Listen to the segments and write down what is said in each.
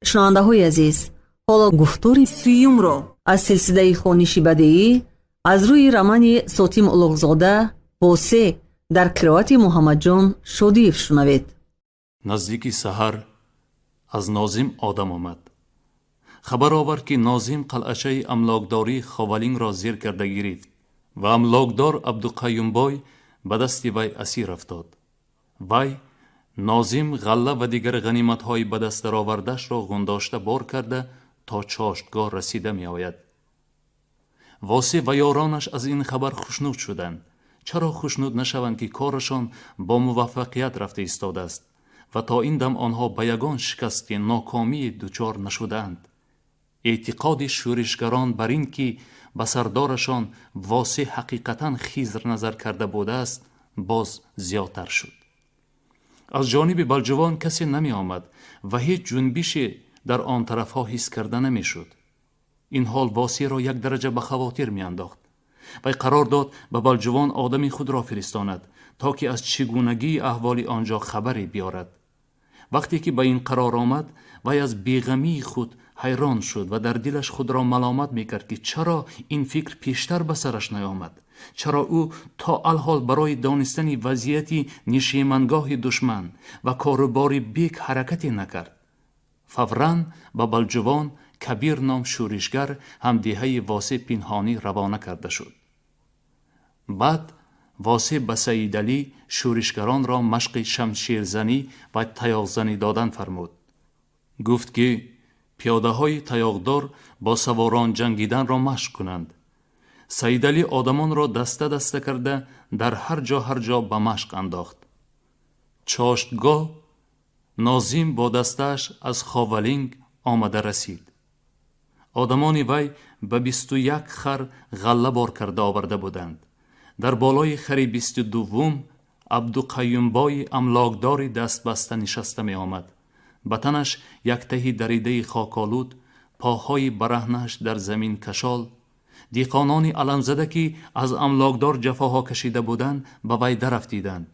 шунавандаҳои азиз, ҳоло гуфтори сеюмро аз силсилаи хониши бадеӣ аз рӯи романи Сотим Улуғзода «Восе» дар қироати Муҳаммадҷон Шодиев шунавед. наздики саҳар аз Нозим одам омад. хабар овард ки Нозим қалъачаи амлокдории Ховалингро зер карда гирифт ва амлокдор Абдуқайюмбой ба дасти вай асир афтод. вай Нозим ғалла ва дигар ғаниматҳои ба даст даровардашро ғундошта бор карда то чоштгоҳ расида меояд. восе ва ёронаш аз ин хабар хушнуд шуданд. чаро хушнуд нашаванд ки корашон бо муваффақият рафта истодааст ва то ин дам онҳо ба ягон шикасти нокомии дучор нашудаанд. эътиқоди шӯришгарон бар ин ки ба сардорашон восе ҳақиқатан хизр назар карда будааст боз зиёдтар шуд. аз ҷониби балҷувон касе намеомад ва ҳеҷ ҷунбише дар он тарафҳо ҳис карда намешуд. ин ҳол восеро як дараҷа ба хавотир меандохт. вай қарор дод ба балҷувон одами худро фиристонад то ки аз чигунагии аҳволи онҷо хабаре биёрад. вақте ки ба ин қарор омад, вай аз беғамии худ ҳайрон шуд ва дар дилаш худро маломат мекард ки чаро ин фикр пештар ба сараш наёмад. чаро ӯ то алҳол барои донистани вазъияти нишемангоҳи душман ва корубори бек ҳаракате накард. фавран ба балҷувон Кабир ном шӯришгар ҳамдиҳаи восе пинҳонӣ равона карда шуд. баъд восе ба Саидалӣ шӯришгаронро машқи шамширзанӣ ва таяқзанӣ додан фармуд. гуфт ки пиёдаҳои таяқдор бо саворон ҷангиданро машқ кунанд. Саидалӣ одамонро даста даста карда дар ҳар ҷо ба машқ андохт. чоштгоҳ Нозим бо дастааш аз Ховалинг омада расид. одамони вай ба 21 хар ғалла бор карда оварда буданд. дар болои хари 22-ум Абдуқайюмбои амлокдори дастбаста нишаста меомад. ба танаш як таҳи даридаи хоколуд, поҳои бараҳнаш дар замин кашол. диқонони аламзада ки аз амлокдор ҷафоҳо кашида буданд ба вай дарафтиданд.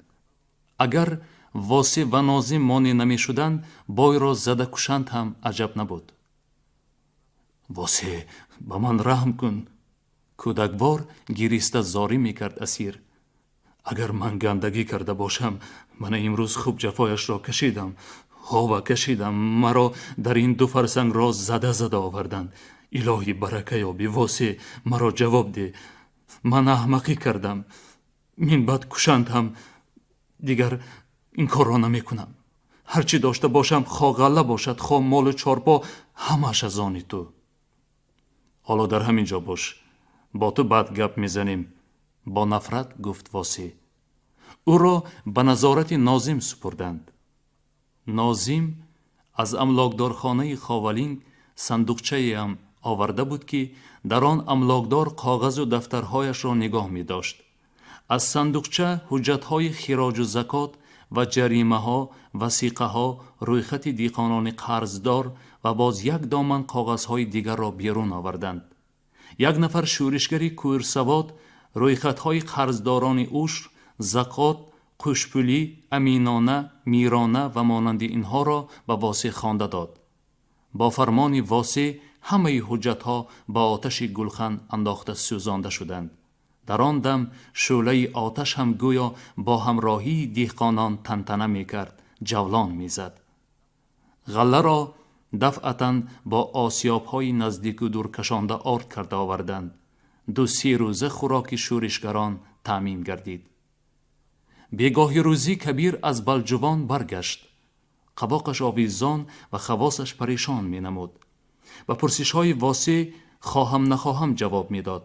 агар восе ва Нозим монеъ намешуданд, бойро зада кушанд ҳам аҷаб набуд. восе, ба ман раҳм кун. кӯдаквор гириста зорӣ мекард асир. агар ман гандагӣ карда бошам, мана имрӯз хуб ҷафояшро кашидам. ҳова кашидам, маро дар ин 2 фарсангро зада оварданд. илоҳӣ барака ёбӣ восе, маро ҷавоб де. ман аҳмақӣ кардам. минбаъд кушанд ҳам дигар ин корро намекунам. ҳарчи дошта бошам, хо ғалла бошад, хо молу чорпо, ҳамааш аз они ту. ҳоло дар ҳамин ҷо бош, бо ту баъд гап мезанем, бо нафрат гуфт восе. ӯро ба назорати Нозим супурданд. Нозим аз амлокдорхонаи Ховалинг сандуқчаеам оварда буд ки дар он амлокдор коғазу дафтарҳояшро нигоҳ медошт. аз сандуқча ҳуҷҷатҳои хироҷу закот ва ҷаримаҳо, васиқаҳо, рӯйхати диқонони қарздор ва боз як доман коғазҳои дигарро берун оварданд. як нафар шӯришгари кӯрсавод рӯйхатҳои қарздорони ушр, закот, қушпулӣ, аминона, мирона ва монанди инҳоро ба восе хонда дод. бо фармони восе ҳамаи ҳуҷҷатҳо ба оташи гулхан андохта сӯзонда шуданд. дар он дам шӯълаи оташ ҳам гӯё бо ҳамроҳии диҳқонон тантана мекард, ҷавлон мезад. ғалларо дафъатан бо осёбҳои наздику дуркашонда орд карда оварданд. 2-3 рӯза хӯроки шӯришгарон таъмин гардид. бегоҳи рӯзӣ Кабир аз балҷувон баргашт. қабоқаш овизон ва хавосаш парешон менамуд. ба пурсишҳои восе хоҳам нахоҳам ҷавоб медод.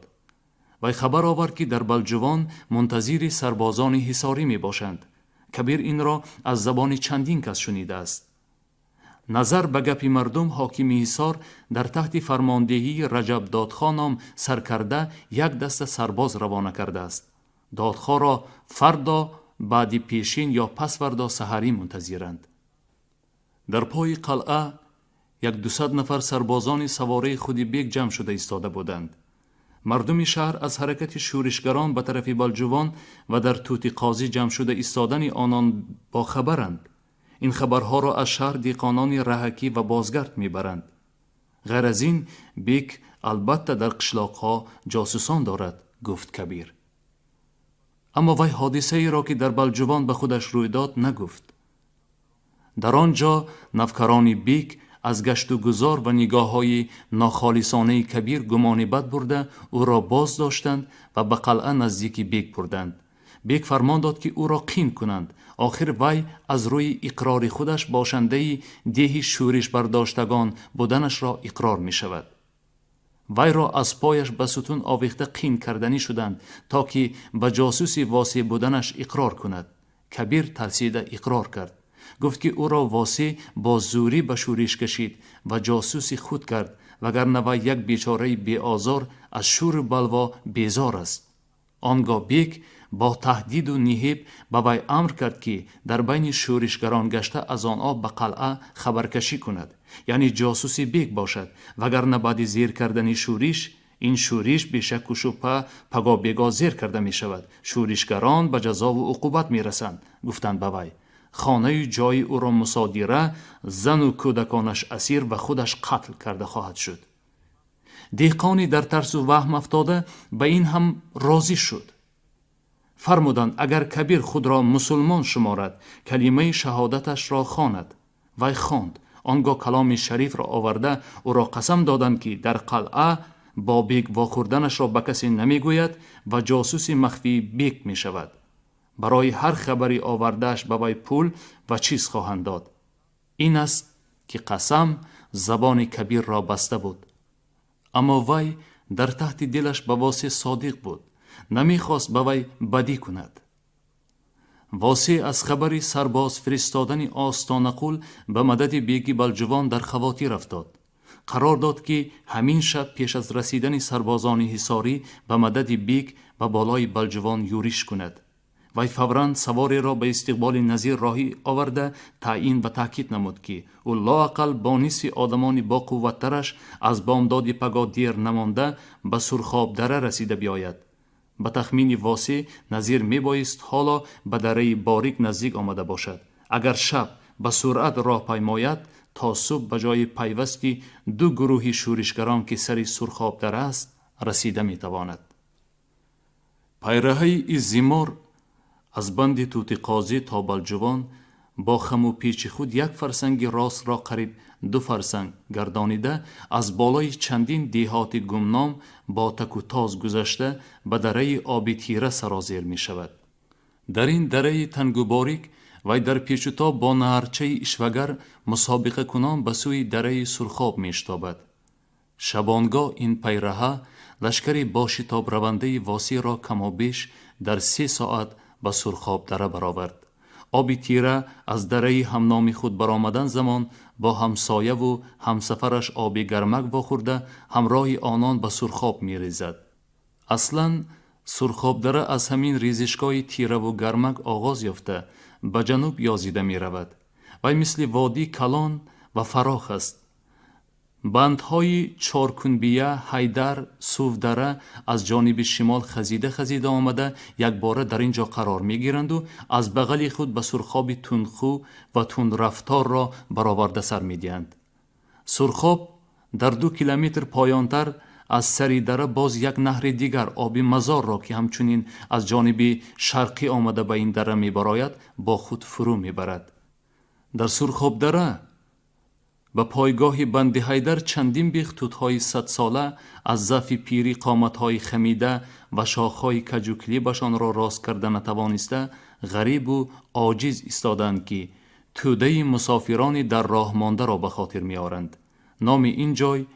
вай хабар овард ки дар балҷувон мунтазири сарбозони ҳисорӣ мебошанд. Кабир инро аз забони чандин кас шунидааст. назар ба гапи мардум ҳокими ҳисор дар таҳти фармондеҳии Раҷаб Додхо ном саркарда як даста сарбоз равона кардааст. додхоро фардо баъди пешин ё пасфардо саҳарӣ мунтазиранд. дар пои қалъа 200 нафар сарбозони савораи худи бек ҷамъ шуда истода буданд. мардуми шаҳр аз ҳаракати шӯришгарон ба тарафи балҷувон ва дар тӯти қозӣ ҷамъ шуда истодани онон бохабаранд. این خبرها را از شهر دیقانان رهکی و بازگرد میبرند. غیر از این بیک البته در قشلاقها جاسوسان دارد، گفت کبیر. اما وی حادثه ای را که در بلجوان به خودش روی داد نگفت. در آنجا نوکران بیک از گشت و گذار و نگاه های ناخالصانه کبیر گمان بد برده او را باز داشتند و به قلعه نزدیک بیک بردند. بیک فرمان داد که او را قین کنند. آخر وی از روی اقرار خودش باشنده دیه شورش برداشتگان بودنش را اقرار می شود. وی را از پایش به ستون آویخته قین کردنی شدند تا که به جاسوسی واسی بودنش اقرار کند. کبیر ترسیده اقرار کرد. گفت که او را واسی با زوری به شورش کشید و جاسوسی خود کرد وگرنه وی یک بیچاره بی آزار از شور بلوا بیزار است. آنگاه بیک با تهدید و نهیب به وی امر کرد که در بین شورشگران گشته از آنها به قلعه خبرکشی کند، یعنی جاسوسی بیک باشد، وگرنه بعد زیر کردن شورش این شورش به شک و شبهه پگاه بیگاه زیر کرده می شود. شورشگران به جزا و عقوبت می رسند. گفتند به وی خانه جای او را مصادره، زن و کودکانش اسیر و خودش قتل کرده خواهد شد. دیقانی در ترس و وهم افتاده به این هم راضی شد. فرمودند اگر کبیر خود را مسلمان شمارد کلمه شهادتش را خواند. وی خواند. آنگاه کلام شریف را آورده او را قسم دادند که در قلعه با بیک واخوردنش را به کسی نمی گوید و جاسوس مخفی بیک می شود. برای هر خبری آوردهش به وی پول و چیز خواهند داد. این است که قسم زبان کبیر را بسته بود. اما وی در تحت دلش به واسی صادق بود. نمیخواست به وی بدی کند. واسی از خبری سرباز فرستادن آستانه قول به مدد بیگی بلجوان در خواطر افتاد. قرار داد که همین شب پیش از رسیدن سربازان حصاری به مدد بیگ به بالای بلجوان یورش کند. وی فوراً سواری را به استقبال نظیر راهی آورده تعیین و تاکید نمود که او لااقل با نصف آدمان با قوت‌ترش از بامداد پگاه دیر نمانده به سرخاب دره رسیده بیاید. به تخمین واسی نظیر می بایست حالا به دره باریک نزدیک آمده باشد. اگر شب به سرعت راه پیماید تا صبح به جای پیوستی دو گروه شورشگران که سر سرخاب دره است رسیده می تواند. پیرهی زیمار از بند توتی قاضی تا بلجوان با خم و پیچ خود یک فرسنگ راست را قریب 2 فرسنگ گردانیده از بالای چندین دیهات گمنام با تک و تاز گذشته به دره آبی تیره سرازیر می شود. در این دره تنگ و باریک وی در پیچ و تاب با نهرچه اشوگر مسابقه کنان به سوی دره سرخاب می اشتابد. شبانگاه این پیرهه لشکری با شتاب رونده واسی را کم و بیش در 3 ساعت به سرخاب دره برآورد. آبی تیره از دره همنامی خود برآمدن زمان با همسایه و همسفرش آبی گرمک واخورده همراه آنان به سرخاب می ریزد. اصلا سرخاب دره از همین ریزشگاه تیره و گرمک آغاز یافته به جنوب یازیده می رود. وی مثل وادی کلان و فراخ است. بندهای چارکنبیه، حیدر، صوفدره از جانب شمال خزیده آمده یک باره در اینجا قرار می گیرند و از بغل خود به سرخاب تندخو و تند رفتار را برآورده سر می دهند. سرخاب در 2 کیلومتر پایانتر از سری دره باز یک نهر دیگر آبی مزار را که همچنین از جانب شرقی آمده به این دره می براید با خود فرو می برد. در سرخاب دره به پایگاه بند حیدر چندین بیخ توتهای 100 ساله از ضعف پیری قامتهای خمیده و شاخهای کجوکلیبشان را راست کرده نتوانسته غریب و عاجز ایستادند که توده مسافران در راه مانده را به خاطر می آورند. نام این جای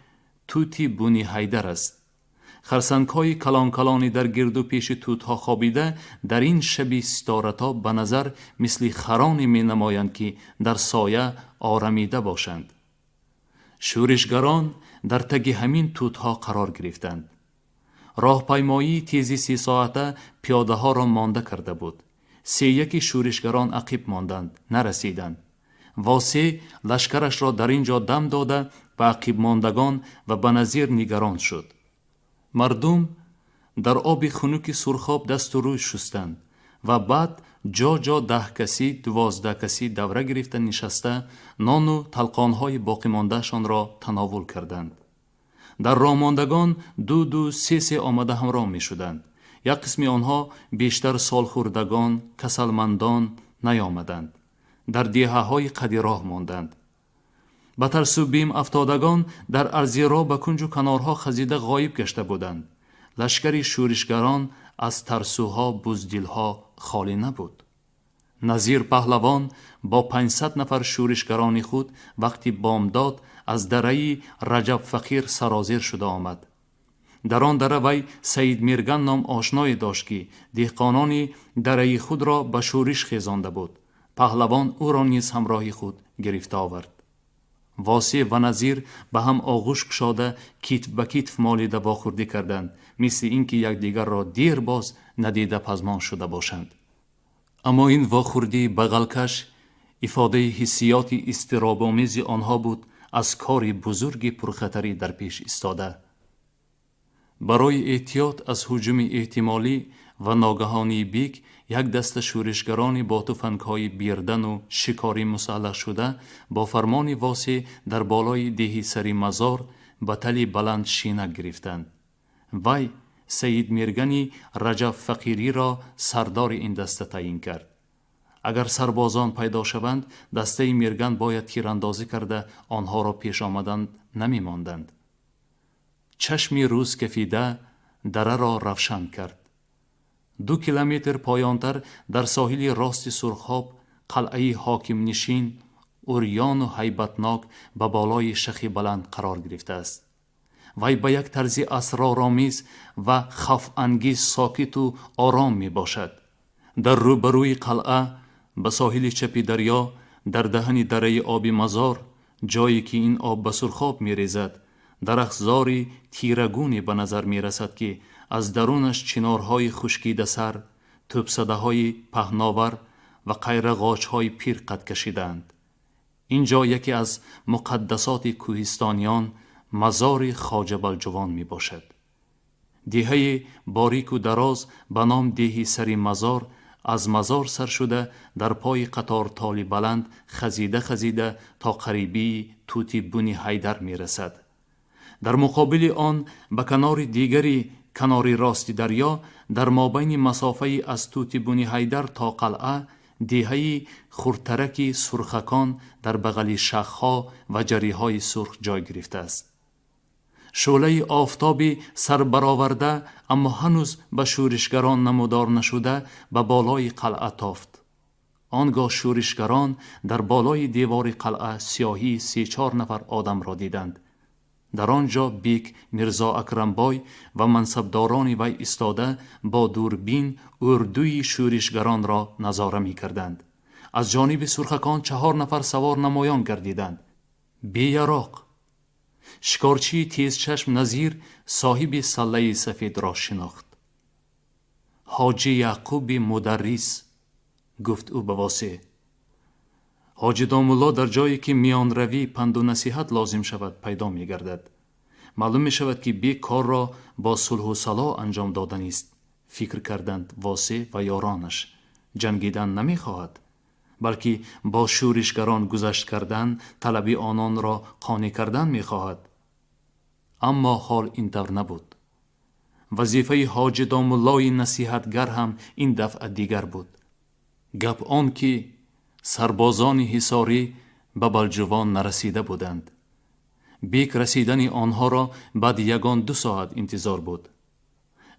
توتی بونی حیدر است. خرسنگ‌های کلان در گرد و پیش توتها خوابیده در این شب ستاره‌ها به نظر مثل خرانی می نمایند که در سایه آرمیده باشند. شورشگران در تگ همین توتها قرار گرفتند. راهپیمایی تیزی 3 ساعته پیاده ها را مانده کرده بود. 3 شورشگران عقب ماندند، نرسیدند. واسی لشکرش را در اینجا دم داده به عقب ماندگان و به نظیر نگران شد. مردم در آب خنک سرخاب دست و روی شستند و بعد جا جا 10 کسی 12 کسی دوره گرفته نشسته نان و تلقانهای باقی ماندهشان را تناول کردند. در راه ماندگان 2 3 آمده همراه می شدند. یک قسم آنها بیشتر سالخوردگان، کسلمندان نیامدند. در دیهه های قدی راه ماندند. به ترس و بیم افتادگان در ارضی راه به کنج و کنارها خزیده غایب گشته بودند. لشکری شورشگران از ترسوها بزدلها خالی نبود. نظیر پهلوان با 500 نفر شورشگران خود وقتی بامداد از دره رجب فقیر سرازیر شده آمد. در آن دره وی سید میرگن نام آشنایی داشت که دهقانان دره خود را به شورش خیزانده بود. پهلوان او را نیز همراهی خود گرفته آورد. واسی و نظیر به هم آغوش گشاده کتف به کتف مالیده واخوردی کردند، مثل اینکه یکدیگر را دیر باز ندیده پزمان شده باشند. اما این واخوردی بغلکش افاده حسیات اضطراب‌آمیز آنها بود از کاری بزرگی پرخطری در پیش ایستاده. برای احتیاط از هجوم احتمالی و ناگهانی بیک یک دسته شورشگران با تفنگ‌های بیردن و شکاری مسلح شده با فرمان واسی در بالای دیه سری مزار به تلی بلند شینک گرفتند. وی سید میرگنی رجب فقیری را سردار این دسته تعیین کرد. اگر سربازان پیدا شوند دسته میرگن باید تیراندازی کرده آنها را پیش آمدن نمی ماندند. چشمی روز کفیده دره را روشن کرد. 2 کیلومتر پایانتر در ساحل راست سرخاب قلعه حاکم نشین اوریان و هیبتناک به بالای شخی بلند قرار گرفته است. وی به یک طرز اسرارآمیز و خوف انگیز ساکت و آرام می باشد. در روبروی قلعه به ساحل چپ دریا در دهن دره آبی مزار، جایی که این آب به سرخاب می ریزد، درختزاری تیرگونی به نظر می رسد که از درونش چنارهای خشکیده سر، توپزده های پهناور و قیرغاچ های پیر قد کشیدند. اینجا یکی از مقدسات کوهستانیان مزار خواجه بلجوان می باشد. دیهه باریک و دراز به نام دیه سری مزار از مزار سر شده در پای قطار تالی بلند خزیده تا قریبی توتی بونی حیدر می رسد. در مقابل آن به کنار دیگری کناری راست دریا در مابین مسافه از توتی بونی حیدر تا قلعه دیهه خورترکی سرخکان در بغل شاخها و جریهای سرخ جای گرفته است. شعله آفتابی سر برآورده اما هنوز به شورشگران نمودار نشده به بالای قلعه تافت. آنگاه شورشگران در بالای دیوار قلعه سیاهی 3-4 نفر آدم را دیدند. در آنجا بیک میرزا اکرمبای و منصبداران وی ایستاده با دوربین اردوی شورشگران را نظاره می کردند. از جانب سرخکان 4 نفر سوار نمایان گردیدند. بی‌یراق شکارچی تیز چشم نظیر صاحب سله سفید را شناخت. حاجی یعقوب مدرس، گفت او به واسه. حاجی دامولا در جایی که میان روی پند و نصیحت لازم شود پیدا می گردد. معلوم می شود که بیک کار را با صلح و صلاح انجام دادن است. فکر کردند واسه و یارانش. جنگیدن نمی خواهد، بلکه با شورشگران گذشت کردن، طلبی آنان را قانع کردن می خواهد. اما حال اینطور نبود. وظیفه حاجی دامولای نصیحتگر هم این دفعه دیگر بود. گپ آن که سربازان حصاری به بلجوان نرسیده بودند. بیک رسیدن آنها را بعد 1-2 ساعت انتظار بود.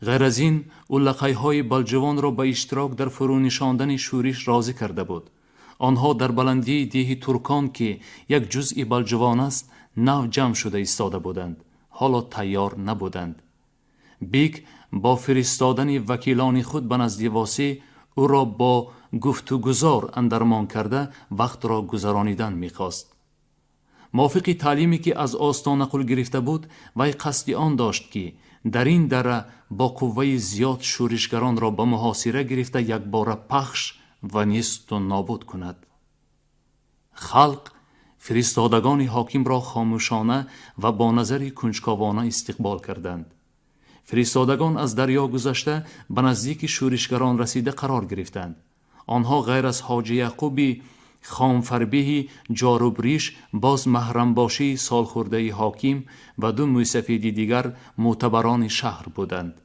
غیر از این او لقایهای بلجوان را به اشتراک در فرونشاندن شورش راضی کرده بود. آنها در بلندی دیه ترکان که یک جزئی بلجوان است نو جمع شده ایستاده بودند. حالا تیار نبودند. بیک با فرستادن وکیلان خود به نزد واسی او را با گفتگوزار اندرمان کرده وقت را گذرانیدن می‌خواست. موافق تعلیمی که از آستانه قل گرفته بود وی قصد آن داشت که در این دره با قوه زیاد شورشگران را به محاصره گرفته یک بار پخش و نیست و نابود کند. خلق فرستادگان حاکم را خاموشانه و با نظری کنجکاوانه استقبال کردند. فرستادگان از دریا گذشته به نزدیک شورشگران رسیده قرار گرفتند. آنها غیر از حاجی یعقوبی خانفربیهی جاروبریش باز محرم باشی سالخورده حاکم و دو موسفیدی دیگر معتبران شهر بودند.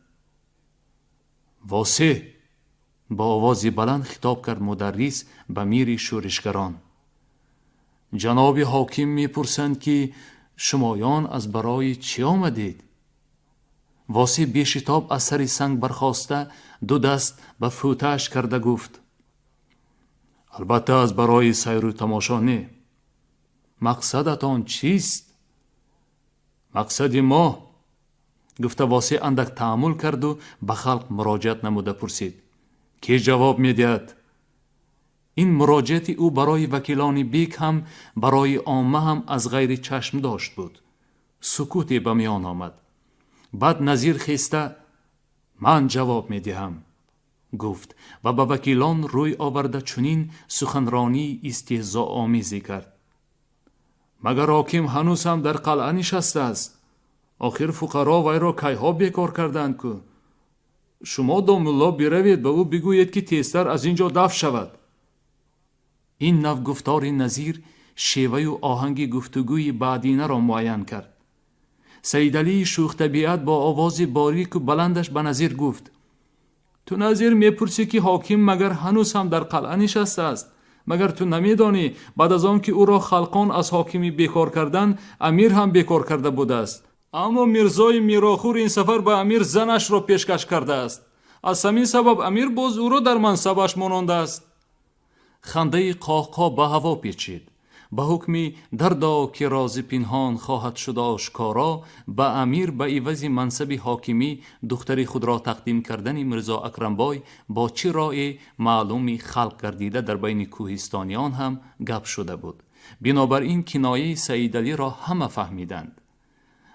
واسه با آوازی بلند خطاب کرد مدرس به میر شورشگران. جناب حاکم میپرسند که شمایان از برای چی آمدید؟ واسه بیشتاب از سر سنگ برخاسته دو دست به فوتش کرده گفت البته از برای سیر و تماشا نه. مقصدتان چیست؟ مقصد ما، گفته واسه اندک تأمل کرد و به خلق مراجعت نموده پرسید کی جواب میدهد؟ این مراجعت او برای وکیلان بیک هم برای عامه هم از غیر چشم داشت بود. سکوتی به میان آمد. بعد نظیر خسته من جواب میدهم گفت و به وکیلان روی آورده چنین سخنرانی استهزاء آمیزی کرد. مگر حاکم هنوز هم در قلعه نشسته است؟ آخر فقرا وی را کیها بیکار کردند که شما دامالله بروید به او بگویید که تیزتر از اینجا دفع شود. این نوع گفتار نظیر شیوه و آهنگ گفتگوی بعدینه را معین کرد. سید علی شوخ طبیعت با آواز باریک و بلندش به نظیر گفت تو نظیر میپرسی که حاکم مگر هنوز هم در قلعه نشسته است؟ مگر تو نمیدانی بعد از آن که او را خلقان از حاکمی بیکار کردن امیر هم بیکار کرده بوده است؟ اما میرزای میراخور این سفر به امیر زنش را پیشکش کرده است. از همین سبب امیر باز او را در منصبش ماننده است. خنده قاقا به هوا پیچید. به حکمی دردا که راز پنهان خواهد شد آشکارا به امیر به عوض منصب حاکمی دختری خود را تقدیم کردن میرزا اکرمبای با چه رای معلومی خلق گردیده در بین کوهستانیان هم گپ شده بود. بنابراین کنایه سید علی را همه فهمیدند.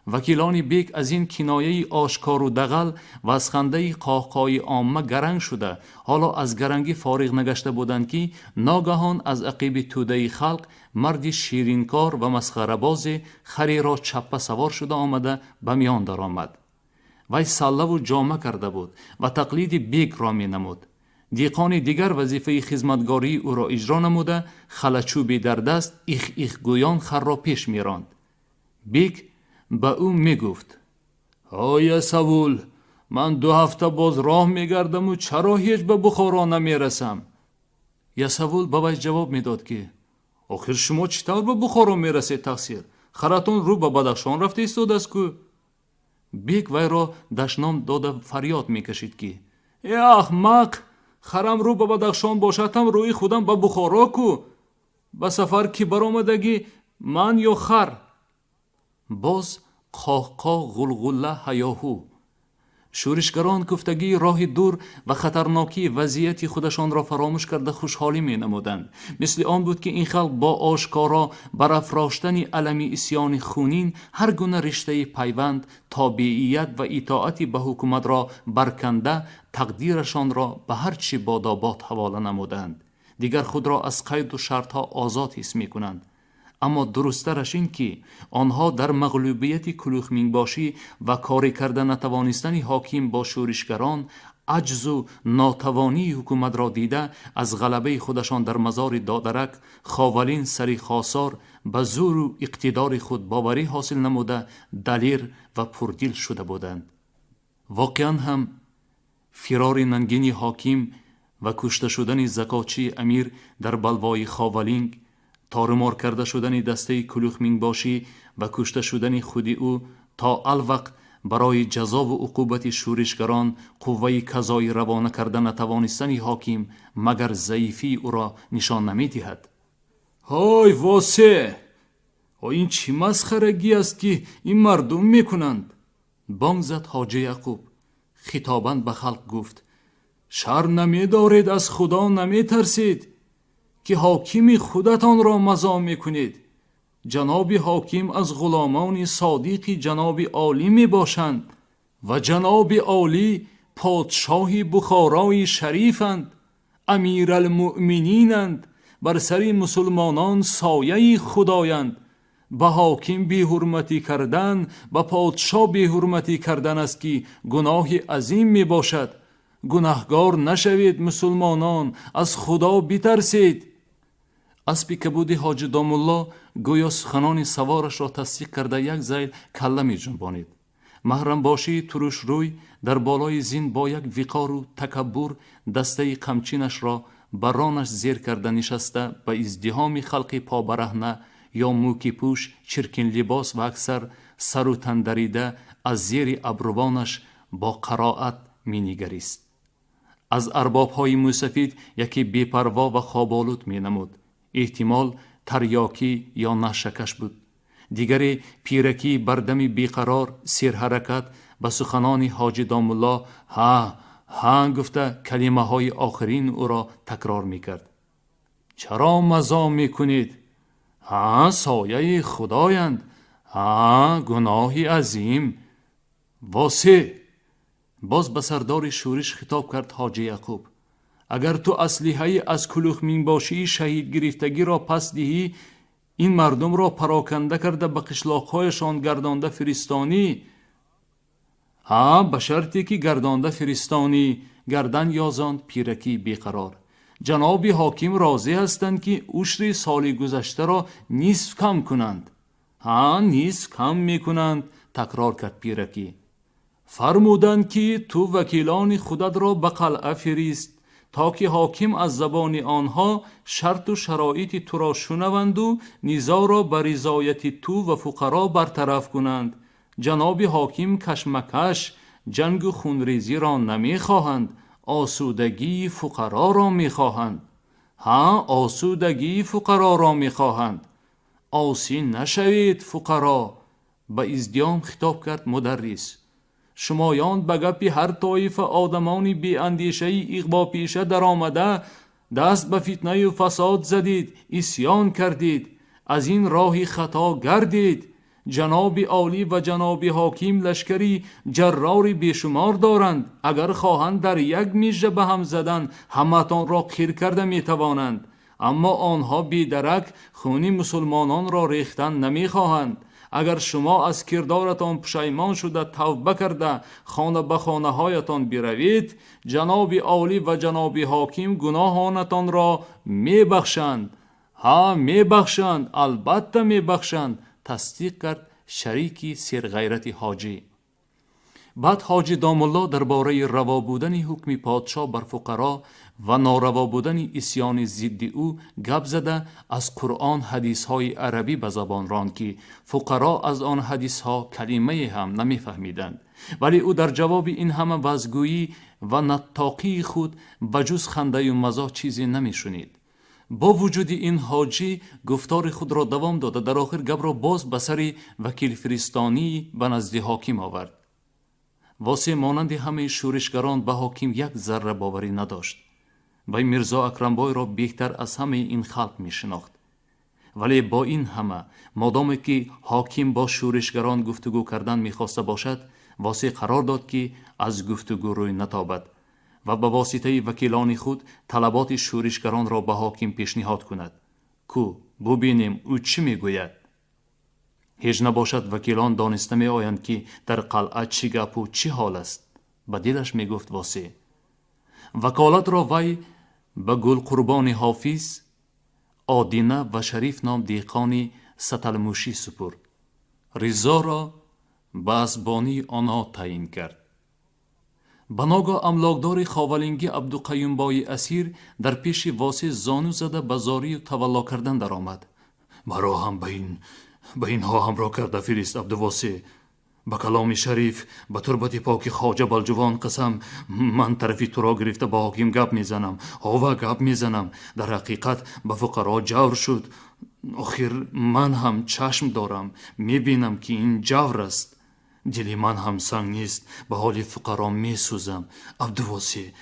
وکیلان بیک از این کنایه آشکار و دغل و از خنده قاقای عامه گرنگ شده حالا از گرنگی فارغ نگشته بودند که ناگهان از عقیب توده خلق مردی شیرینکار و مسخره باز خری را چپه سوار شده آمده به میان در آمد. وی سله و جامه کرده بود و تقلید بیک را می نمود. دیقان دیگر وظیفه خدمتگاری او را اجرا نموده خلچوبی در دست ایخ ایخ گویان خر را پیش می راند. بیک به او می گفت آیا سوول من 2 هفته باز راه می گردم و چرا هیچ به بخارا نمی رسم؟ یسوول به وی جواب می داد که آخر شما چطور به بخارا می رسید تقصیر؟ خرتون رو به بدخشان رفته ایستاده است که؟ بیک وی را دشنام داده فریاد می کشید که ای احمق، خرم رو به بدخشان باشدم روی خودم به بخارا کو؟ به سفر کی برآمدگی من یا خر؟ باز قاقا غلغله هیاهو. شورشگران گفتگی راه دور و خطرناکی وضعیت خودشان را فراموش کرده خوشحالی می نمودند. مثل آن بود که این خلق با آشکارا برافراشتن علم اسیان خونین هر گونه رشته پیوند، تابعیت و اطاعت به حکومت را برکنده تقدیرشان را به هر چی باداباد حواله نمودند. دیگر خود را از قید و شرط ها آزاد حس می کنند. اما درسترش این که آنها در مغلوبیت کلوخ باشی و کاری کرده نتوانستن حاکم با شورشگران عجز و ناتوانی حکومت را دیده از غلبه خودشان در مزار دادرک خاولین سری خاصار به زور و اقتدار خود باوری حاصل نموده دلیر و پردیل شده بودند. واقعا هم فرار ننگین حاکم و کشته شدن زکاچی امیر در بلوای خاولینگ، تارمار کرده شدن دسته کلوخ باشی و کشته شدن خودی او تا الوقت برای جزا و عقوبت شورشگران قوه قضایی روانه کردن نتوانستن حاکم مگر ضعیفی او را نشان نمی دهد. های واسه، این چی مسخرگی است که این مردم میکنند؟ بانگ زد حاجی یعقوب. خطاباً به خلق گفت شر نمی دارید، از خدا نمی ترسید که حاکم خودتان را مزاح میکنید. جناب حاکم از غلامان صادق جناب عالی می باشند و جناب عالی پادشاه بخارای شریفند، امیر المؤمنینند، بر سر مسلمانان سایه خدایند. به حاکم بی حرمتی کردن، به پادشاه بی حرمتی کردن است که گناه عظیم می باشد. گناهگار نشوید مسلمانان، از خدا بترسید. اسبی کبودی حاجی دامالله گویا سخنان سوارش را تصدیق کرده یک ذیل کله می جنبانید. محرم باشی ترش روی در بالای زین با یک وقار و تکبر دسته قمچینش را برانش زیر کرده نشسته به ازدحام خلق پابرهنه یا موکی پوش، چرکین لباس و اکثر سر و تن دریده از زیر ابروانش با قرائت می نگریست. از ارباب های موسفید یکی بی‌پروا و خوابالود می نمود. احتمال تریاکی یا نشکش بود. دیگری پیرکی بردمی بیقرار سیر حرکت به سخنان حاجی دامالله ها گفته کلمه های آخرین او را تکرار می کرد. چرا مزاح می کنید؟ سایه خدایند. گناهی عظیم. واسه باز به سردار شورش خطاب کرد حاجی یعقوب. اگر تو اسلحه از کلوخ مین باشی شهید گرفتگی را پس دهی، این مردم را پراکنده کرده به قشلاقهایشان گردانده فرستانی. به شرطی که گردانده فرستانی. گردن یازاند پیرکی بیقرار. جناب حاکم راضی هستند که عشر سال گذشته را نصف کم کنند. نصف کم میکنند، تکرار کرد پیرکی. فرمودند که تو وکیلان خودت را به قلعه فرست تا که حاکم از زبان آنها شرط و شرایط تو را شنوند و نزاع را بر رضایت تو و فقرا برطرف کنند. جناب حاکم کشمکش، جنگ و خونریزی را نمی خواهند، آسودگی فقرا را می خواهند. آسودگی فقرا را می خواهند. آسی نشوید فقرا. به ازدیام خطاب کرد مدرس. شمایان به گپ هر طایفه آدمان بی اندیشه اغوا پیشه در آمده دست به فتنه و فساد زدید، اسیان کردید، از این راهی خطا گردید. جناب عالی و جناب حاکم لشکری جرار بیشمار دارند. اگر خواهند در یک میژه به هم زدن همتان را خیر کرده می توانند، اما آنها بیدرک خون مسلمانان را ریختن نمی خواهند. اگر شما از کردارتان پشیمان شده توبه کرده خانه به خانه هایتان بروید، جناب عالی و جناب حاکم گناهانتان را می بخشند. می بخشند، البته می بخشند، تصدیق کرد شریکی سرغیرت حاجی. بعد حاجی دامالله درباره روا بودن حکم پادشاه بر فقرا و ناروا بودن اسیان ضد او گپ زده از قرآن حدیث های عربی به زبان راند که فقرا از آن حدیث ها کلمه هم نمی فهمیدند، ولی او در جواب این همه وزگویی و نطاقی خود بجز خنده و مزاح چیزی نمی شنید. با وجود این حاجی گفتار خود را دوام داد و در آخر گپ را باز به سر وکیل فرستانی به نزد حاکم آورد. واسه مانند همه شورشگران به حاکم یک ذره باوری نداشت. وی میرزا اکرمبای را بهتر از همه این خلق می شناخت. ولی با این همه مادام که حاکم با شورشگران گفتگو کردن می خواسته باشد، واسه قرار داد که از گفتگو روی نتابد و به واسطه وکیلان خود طلبات شورشگران را به حاکم پیشنهاد کند. کو ببینیم او چی می گوید. هیچ نباشد وکیلان دانسته می آیند که در قلعه چی گپ و چی حال است. به دلش می گفت واسه. وکالت را وی به گل قربان حافظ آدینه و شریف نام دیقانی ستلموشی سپرد. رضا را به اسبانی آنها تعیین کرد. بناگاه املاکدار خاولینگی عبدالقیوم بای اسیر در پیش واسه زانو زده به زاری و تولا کردن در آمد. مرا هم به اینها همراه کرده فرست عبدالواسه. به کلام شریف به تربت پاک خواجه بلجوان قسم من طرفی تو را گرفته با حاکم گپ میزنم. گپ میزنم. در حقیقت به فقرا جور شد. آخر من هم چشم دارم، میبینم که این جور است. دلی من هم سنگ نیست، به حال فقرا میسوزم عبدالواسه.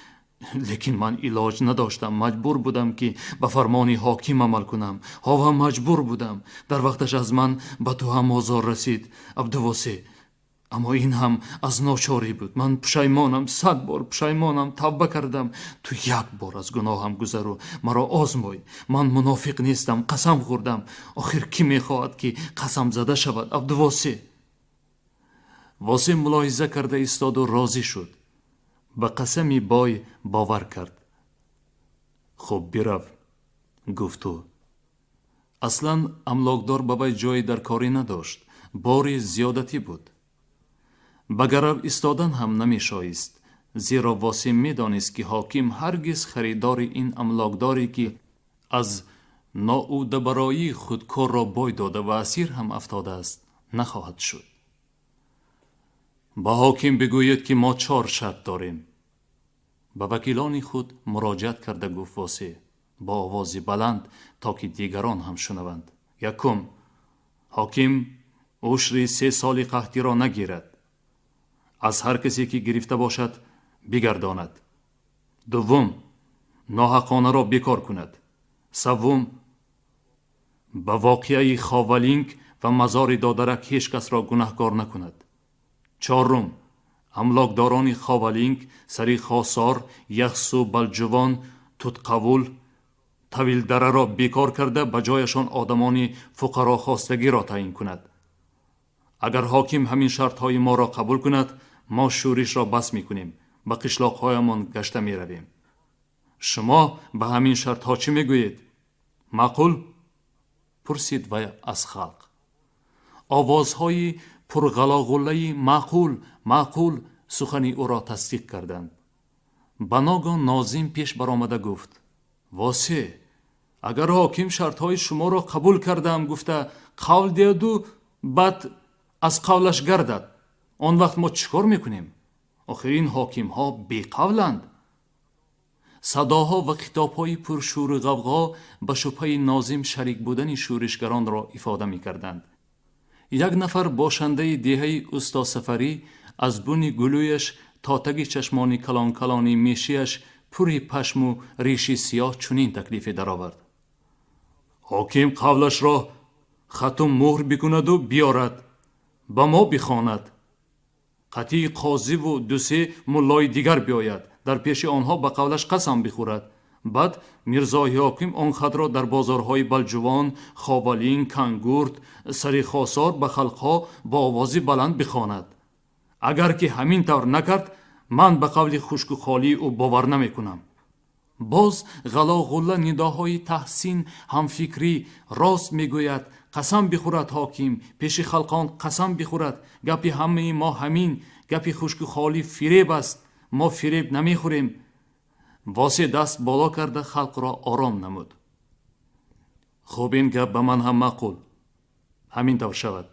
لیکن من علاج نداشتم، مجبور بودم که به فرمان حاکم عمل کنم. مجبور بودم. در وقتش از من به تو هم آزار رسید عبدالواسه، اما این هم از ناچاری بود. من پشیمانم، 100 بار پشیمانم. توبه کردم. تو یک بار از گناهم گذرو، مرا آزمای. من منافق نیستم، قسم خوردم. آخر کی میخواهد که قسم زده شود عبدالواسه؟ واسه ملاحظه کرده ایستاد و راضی شد. به قسم بای باور کرد. خب برو، گفت او. اصلا املاکدار بابای جای در کاری نداشت. باری زیادتی بود. به گرو ایستادن هم نمی شایست، زیرا واسه می دانست که حاکم هرگز خریدار این املاکداری که از ناودبرایی خود کار را بای داده و اسیر هم افتاده است نخواهد شد. با حاکم بگوید که ما 4 شرط داریم. به وکیلان خود مراجعت کرده گفت واسه با آوازی بلند تا که دیگران هم شنوند. یکم، حاکم عشر 3 سال قحطی را نگیرد، از هر کسی که گرفته باشد بگرداند. دوم، ناحقانه را بیکار کند. سوم، به واقعه خاولینگ و مزار دادرک هیچ کس را گناهکار نکند. چهارم، املاکداران خاولینگ، سری خاصار، یخسو، بلجوان، توتقوول، طویل دره را بیکار کرده به جایشان آدمان فقرا خواستگی را تعیین کند. اگر حاکم همین شرط های ما را قبول کند، ما شورش را بس می کنیم، به قشلاق هایمان گشته می رویم. شما به همین شرط ها چی می گویید؟ معقول؟ پرسید وی از خلق. آوازهای پرغلاغله معقول سخنی او را تصدیق کردند. به ناگهان ناظم پیش برآمده گفت: واسه، اگر حاکم شرط های شما را قبول کردم گفته قول دید و بعد از قولش گردد، آن وقت ما چیکار میکنیم؟ آخر این حاکم ها بی قولند. صداها و خطابهای پرشور و غوغا به شبهه ناظم شریک بودن شورشگران را افاده میکردند. یک نفر باشنده دهه استا سفری از بن گلویش تا تگ چشمان کلان کلانی میشیش پوری پشم و ریشی سیاه چنین تکلیف درآورد: حاکم قولش را ختم مهر بکند و بیارد، با ما بخواند. قطعی قاضی و 2-3 ملای دیگر بیاید، در پیش آنها به قولش قسم بخورد. بعد میرزای حاکم آن خط را در بازارهای بلجوان، خاولین، کنگورت، سری خاصار به خلقها با آوازی بلند بخواند. اگر که همین طور نکرد، من به قول خشک و خالی او باور نمی کنم. باز غلاغله نداهای تحسین، همفکری، راست میگوید، قسم بخورد حاکم، پیش خلقان قسم بخورد، گپی همه ما همین، گپی خشک و خالی فریب است، ما فریب نمیخوریم. واسه دست بالا کرده خلق را آرام نمود. خوب این گپ به من هم معقول، همین طور شود.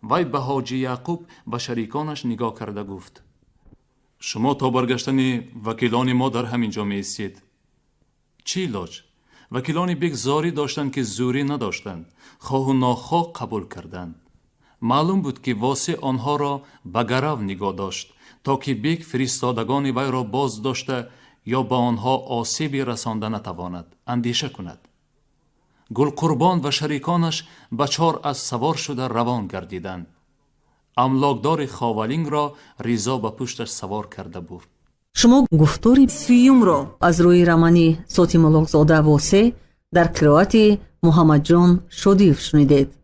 وی به حاجی یعقوب و شریکانش نگاه کرده گفت: شما تا برگشتن وکیلان ما در همین جا می ایستید. چی علاج؟ وکیلان بیگ زاری داشتند که زوری نداشتند، خواه و ناخواه قبول کردند. معلوم بود که واسه آنها را به گرو نگاه داشت تا که بیگ فرستادگان وی را باز داشته یا به آنها آسیبی رسانده نتواند اندیشه کند. گل قربان و شریکانش به 4 از سوار شده روان گردیدند. املاکدار خاولینگ را ریزا به پشتش سوار کرده بود. شما گفتار 30 را از روی رمانی صوتی ملکزاده واسه در قرائت محمد جان شودیف شنیدید.